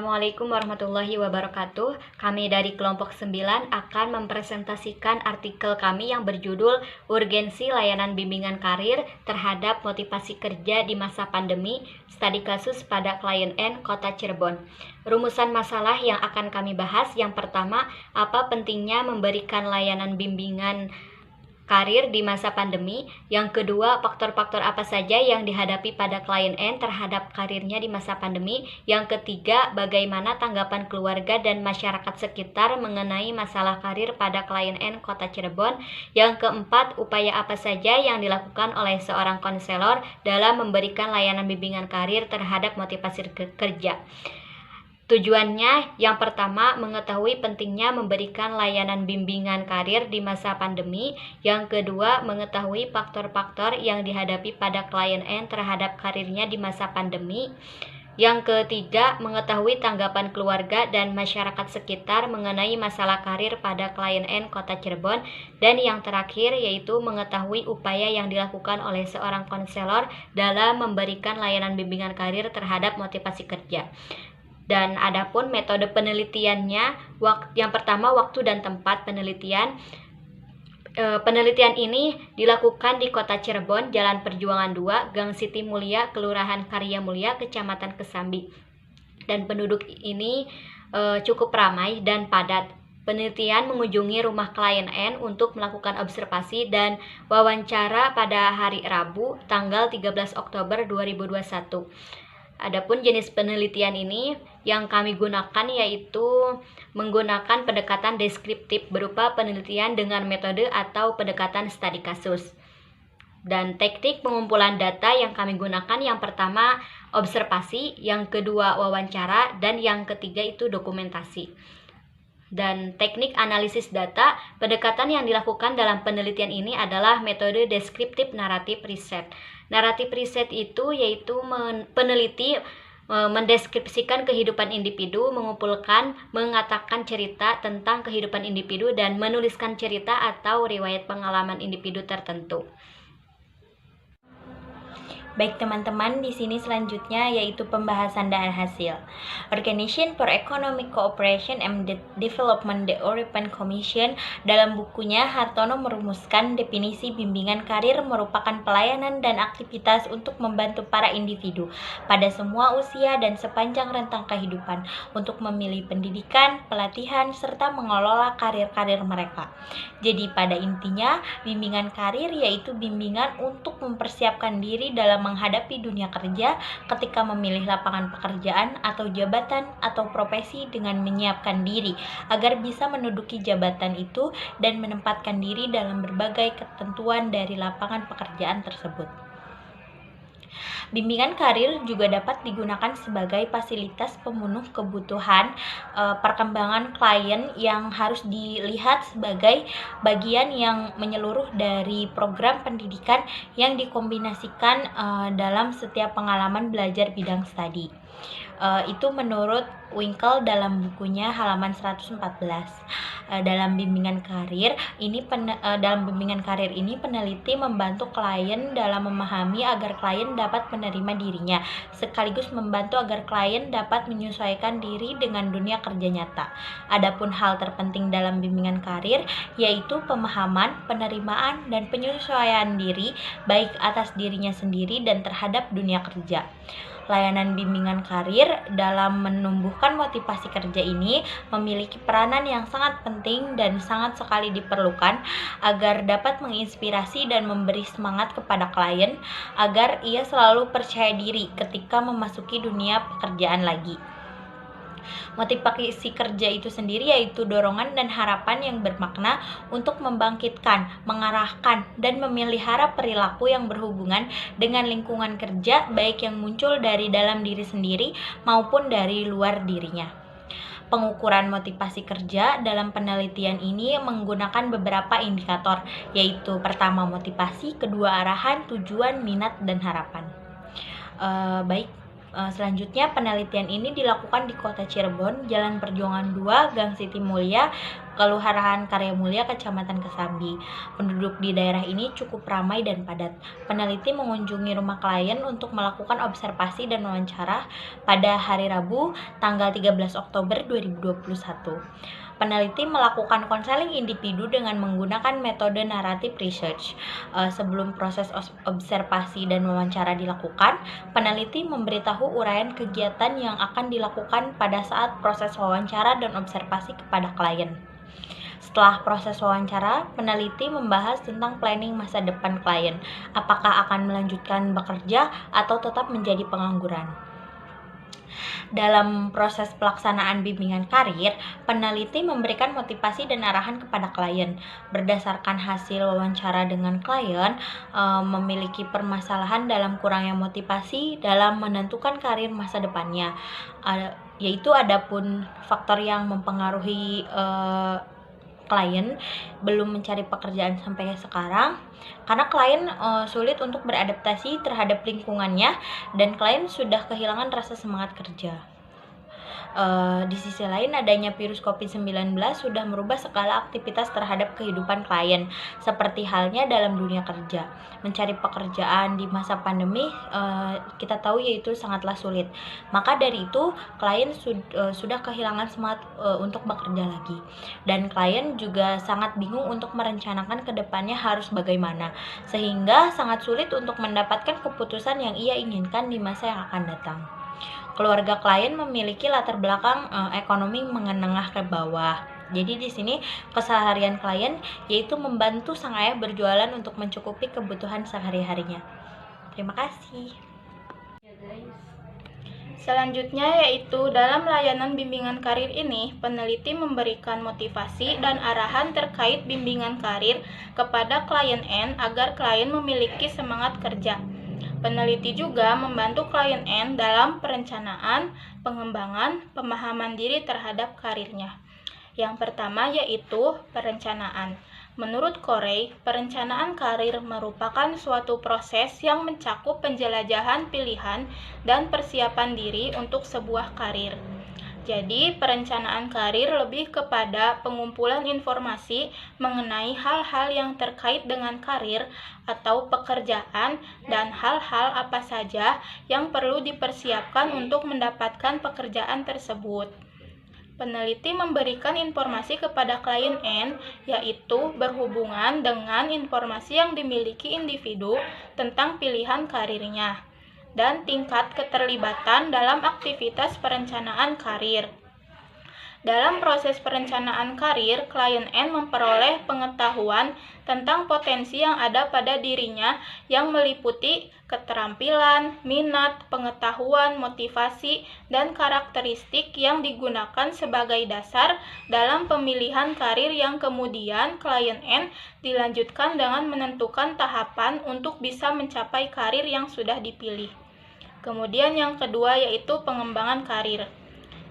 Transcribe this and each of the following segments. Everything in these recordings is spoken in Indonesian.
Assalamualaikum warahmatullahi wabarakatuh. Kami dari kelompok 9 akan mempresentasikan artikel kami yang berjudul Urgensi Layanan Bimbingan Karir Terhadap Motivasi Kerja di Masa Pandemi, Studi Kasus pada Klien N, Kota Cirebon. Rumusan masalah yang akan kami bahas, yang pertama, apa pentingnya memberikan layanan bimbingan karir di masa pandemi. Yang kedua, faktor-faktor apa saja yang dihadapi pada klien N terhadap karirnya di masa pandemi. Yang ketiga, bagaimana tanggapan keluarga dan masyarakat sekitar mengenai masalah karir pada klien N Kota Cirebon. Yang keempat, upaya apa saja yang dilakukan oleh seorang konselor dalam memberikan layanan bimbingan karir terhadap motivasi kerja. Tujuannya, yang pertama, mengetahui pentingnya memberikan layanan bimbingan karir di masa pandemi. Yang kedua, mengetahui faktor-faktor yang dihadapi pada klien N terhadap karirnya di masa pandemi. Yang ketiga, mengetahui tanggapan keluarga dan masyarakat sekitar mengenai masalah karir pada klien N Kota Cirebon. Dan yang terakhir, yaitu mengetahui upaya yang dilakukan oleh seorang konselor dalam memberikan layanan bimbingan karir terhadap motivasi kerja. Dan adapun metode penelitiannya, yang pertama, waktu dan tempat penelitian. Penelitian ini dilakukan di Kota Cirebon, Jalan Perjuangan 2, Gang Siti Mulia, Kelurahan Karya Mulia, Kecamatan Kesambi. Dan penduduk ini cukup ramai dan padat. Penelitian mengunjungi rumah klien N untuk melakukan observasi dan wawancara pada hari Rabu, tanggal 13 Oktober 2021. Adapun jenis penelitian ini yang kami gunakan yaitu menggunakan pendekatan deskriptif berupa penelitian dengan metode atau pendekatan studi kasus. Dan teknik pengumpulan data yang kami gunakan, yang pertama observasi, yang kedua wawancara, dan yang ketiga itu dokumentasi. Dan teknik analisis data, pendekatan yang dilakukan dalam penelitian ini adalah metode deskriptif naratif riset. Naratif riset itu yaitu peneliti mendeskripsikan kehidupan individu, mengumpulkan, mengatakan cerita tentang kehidupan individu, dan menuliskan cerita atau riwayat pengalaman individu tertentu. Baik teman-teman, di sini selanjutnya yaitu pembahasan dan hasil. Organization for Economic Cooperation and Development, the European Commission, dalam bukunya Hartono merumuskan definisi bimbingan karir merupakan pelayanan dan aktivitas untuk membantu para individu pada semua usia dan sepanjang rentang kehidupan untuk memilih pendidikan, pelatihan, serta mengelola karir-karir mereka. Jadi pada intinya, bimbingan karir yaitu bimbingan untuk mempersiapkan diri dalam menghadapi dunia kerja ketika memilih lapangan pekerjaan atau jabatan atau profesi dengan menyiapkan diri agar bisa menduduki jabatan itu dan menempatkan diri dalam berbagai ketentuan dari lapangan pekerjaan tersebut. Bimbingan karir juga dapat digunakan sebagai fasilitas pemenuh kebutuhan perkembangan klien yang harus dilihat sebagai bagian yang menyeluruh dari program pendidikan yang dikombinasikan dalam setiap pengalaman belajar bidang studi. Itu menurut Winkel dalam bukunya halaman 114. Dalam bimbingan karir ini peneliti membantu klien dalam memahami agar klien dapat menerima dirinya, sekaligus membantu agar klien dapat menyesuaikan diri dengan dunia kerja nyata. Adapun hal terpenting dalam bimbingan karir yaitu pemahaman, penerimaan, dan penyesuaian diri baik atas dirinya sendiri dan terhadap dunia kerja. Layanan bimbingan karir dalam menumbuhkan motivasi kerja ini memiliki peranan yang sangat penting dan sangat sekali diperlukan agar dapat menginspirasi dan memberi semangat kepada klien agar ia selalu percaya diri ketika memasuki dunia pekerjaan lagi. Motivasi kerja itu sendiri yaitu dorongan dan harapan yang bermakna untuk membangkitkan, mengarahkan, dan memelihara perilaku yang berhubungan dengan lingkungan kerja baik yang muncul dari dalam diri sendiri maupun dari luar dirinya. Pengukuran motivasi kerja dalam penelitian ini menggunakan beberapa indikator, yaitu pertama motivasi, kedua arahan, tujuan, minat, dan harapan. Selanjutnya penelitian ini dilakukan di Kota Cirebon, Jalan Perjuangan 2, Gang Siti Mulia, Kelurahan Karya Mulia, Kecamatan Kesambi. Penduduk di daerah ini cukup ramai dan padat. Peneliti mengunjungi rumah klien untuk melakukan observasi dan wawancara pada hari Rabu, tanggal 13 Oktober 2021. Peneliti melakukan konseling individu dengan menggunakan metode narrative research. Sebelum proses observasi dan wawancara dilakukan, peneliti memberitahu uraian kegiatan yang akan dilakukan pada saat proses wawancara dan observasi kepada klien. Setelah proses wawancara, peneliti membahas tentang planning masa depan klien, apakah akan melanjutkan bekerja atau tetap menjadi pengangguran. Dalam proses pelaksanaan bimbingan karir, peneliti memberikan motivasi dan arahan kepada klien. Berdasarkan hasil wawancara dengan klien, memiliki permasalahan dalam kurangnya motivasi dalam menentukan karir masa depannya, yaitu adapun faktor yang mempengaruhi klien belum mencari pekerjaan sampai sekarang karena klien sulit untuk beradaptasi terhadap lingkungannya dan klien sudah kehilangan rasa semangat kerja. Di sisi lain, adanya virus COVID-19 sudah merubah skala aktivitas terhadap kehidupan klien, seperti halnya dalam dunia kerja. Mencari pekerjaan di masa pandemi kita tahu yaitu sangatlah sulit. Maka dari itu, klien sudah kehilangan semangat untuk bekerja lagi. Dan klien juga sangat bingung untuk merencanakan ke depannya harus bagaimana, sehingga sangat sulit untuk mendapatkan keputusan yang ia inginkan di masa yang akan datang. Keluarga klien memiliki latar belakang ekonomi menengah ke bawah. Jadi di sini keseharian klien yaitu membantu sang ayah berjualan untuk mencukupi kebutuhan sehari-harinya. Terima kasih. Selanjutnya yaitu dalam layanan bimbingan karir ini, peneliti memberikan motivasi dan arahan terkait bimbingan karir kepada klien N agar klien memiliki semangat kerja. Peneliti juga membantu klien N dalam perencanaan, pengembangan, pemahaman diri terhadap karirnya. Yang pertama yaitu perencanaan. Menurut Corey, perencanaan karir merupakan suatu proses yang mencakup penjelajahan pilihan dan persiapan diri untuk sebuah karir. Jadi, perencanaan karir lebih kepada pengumpulan informasi mengenai hal-hal yang terkait dengan karir atau pekerjaan dan hal-hal apa saja yang perlu dipersiapkan untuk mendapatkan pekerjaan tersebut. Peneliti memberikan informasi kepada klien N, yaitu berhubungan dengan informasi yang dimiliki individu tentang pilihan karirnya dan tingkat keterlibatan dalam aktivitas perencanaan karir. Dalam proses perencanaan karir, klien N memperoleh pengetahuan tentang potensi yang ada pada dirinya yang meliputi keterampilan, minat, pengetahuan, motivasi, dan karakteristik yang digunakan sebagai dasar dalam pemilihan karir yang kemudian klien N dilanjutkan dengan menentukan tahapan untuk bisa mencapai karir yang sudah dipilih. Kemudian yang kedua yaitu pengembangan karir.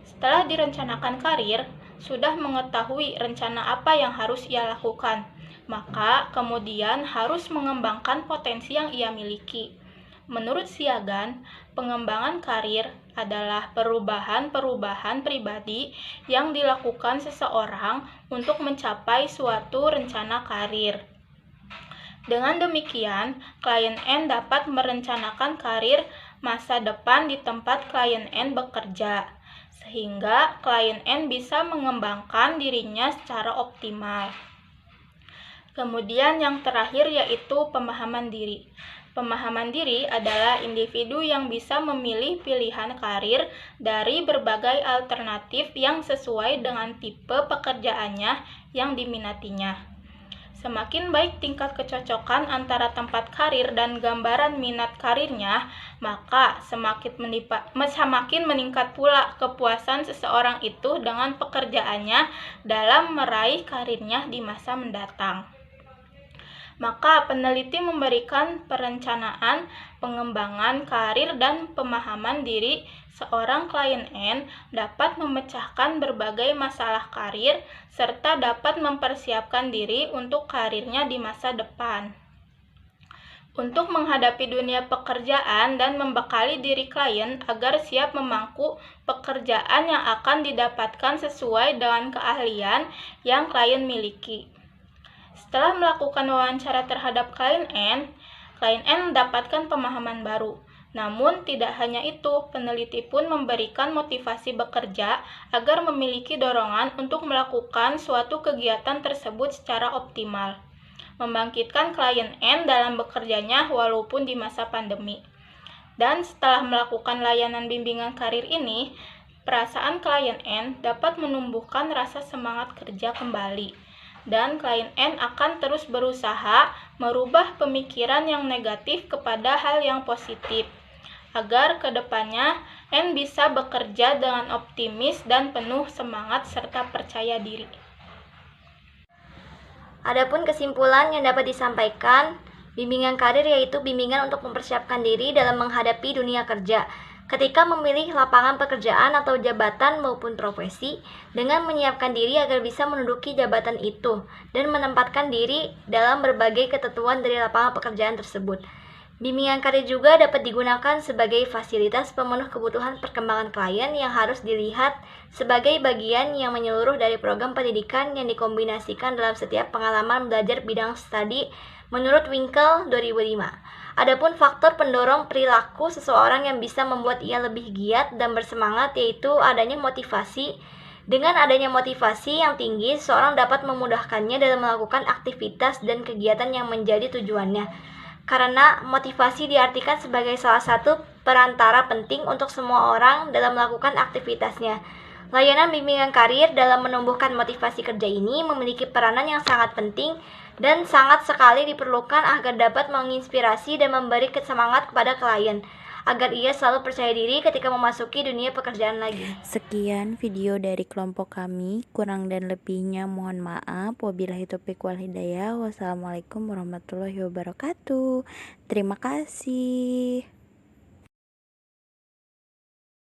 Setelah direncanakan karir, sudah mengetahui rencana apa yang harus ia lakukan, maka kemudian harus mengembangkan potensi yang ia miliki. Menurut Siagan, pengembangan karir adalah perubahan-perubahan pribadi yang dilakukan seseorang untuk mencapai suatu rencana karir. Dengan demikian, klien N dapat merencanakan karir masa depan di tempat klien N bekerja, sehingga klien N bisa mengembangkan dirinya secara optimal. Kemudian yang terakhir yaitu pemahaman diri. Pemahaman diri adalah individu yang bisa memilih pilihan karir dari berbagai alternatif yang sesuai dengan tipe pekerjaannya yang diminatinya. Semakin baik tingkat kecocokan antara tempat karir dan gambaran minat karirnya, maka semakin meningkat pula kepuasan seseorang itu dengan pekerjaannya dalam meraih karirnya di masa mendatang. Maka peneliti memberikan perencanaan, pengembangan karir, dan pemahaman diri seorang klien N dapat memecahkan berbagai masalah karir serta dapat mempersiapkan diri untuk karirnya di masa depan. untuk menghadapi dunia pekerjaan dan membekali diri klien agar siap memangku pekerjaan yang akan didapatkan sesuai dengan keahlian yang klien miliki. Setelah melakukan wawancara terhadap klien N mendapatkan pemahaman baru. Namun, tidak hanya itu, peneliti pun memberikan motivasi bekerja agar memiliki dorongan untuk melakukan suatu kegiatan tersebut secara optimal, membangkitkan klien N dalam bekerjanya walaupun di masa pandemi. Dan setelah melakukan layanan bimbingan karir ini, perasaan klien N dapat menumbuhkan rasa semangat kerja kembali. Dan klien N akan terus berusaha merubah pemikiran yang negatif kepada hal yang positif, agar kedepannya N bisa bekerja dengan optimis dan penuh semangat serta percaya diri. Adapun kesimpulan yang dapat disampaikan, bimbingan karir yaitu bimbingan untuk mempersiapkan diri dalam menghadapi dunia kerja. Ketika memilih lapangan pekerjaan atau jabatan maupun profesi, dengan menyiapkan diri agar bisa menduduki jabatan itu dan menempatkan diri dalam berbagai ketentuan dari lapangan pekerjaan tersebut. Bimbingan karir juga dapat digunakan sebagai fasilitas pemenuh kebutuhan perkembangan klien yang harus dilihat sebagai bagian yang menyeluruh dari program pendidikan yang dikombinasikan dalam setiap pengalaman belajar bidang studi menurut Winkel 2005. Adapun faktor pendorong perilaku seseorang yang bisa membuat ia lebih giat dan bersemangat yaitu adanya motivasi. Dengan adanya motivasi yang tinggi, seseorang dapat memudahkannya dalam melakukan aktivitas dan kegiatan yang menjadi tujuannya. Karena motivasi diartikan sebagai salah satu perantara penting untuk semua orang dalam melakukan aktivitasnya. Layanan bimbingan karir dalam menumbuhkan motivasi kerja ini memiliki peranan yang sangat penting dan sangat sekali diperlukan agar dapat menginspirasi dan memberi semangat kepada klien, agar ia selalu percaya diri ketika memasuki dunia pekerjaan lagi. Sekian video dari kelompok kami, kurang dan lebihnya mohon maaf. Wabillahi taufiq wal hidayah. Wassalamualaikum warahmatullahi wabarakatuh. Terima kasih.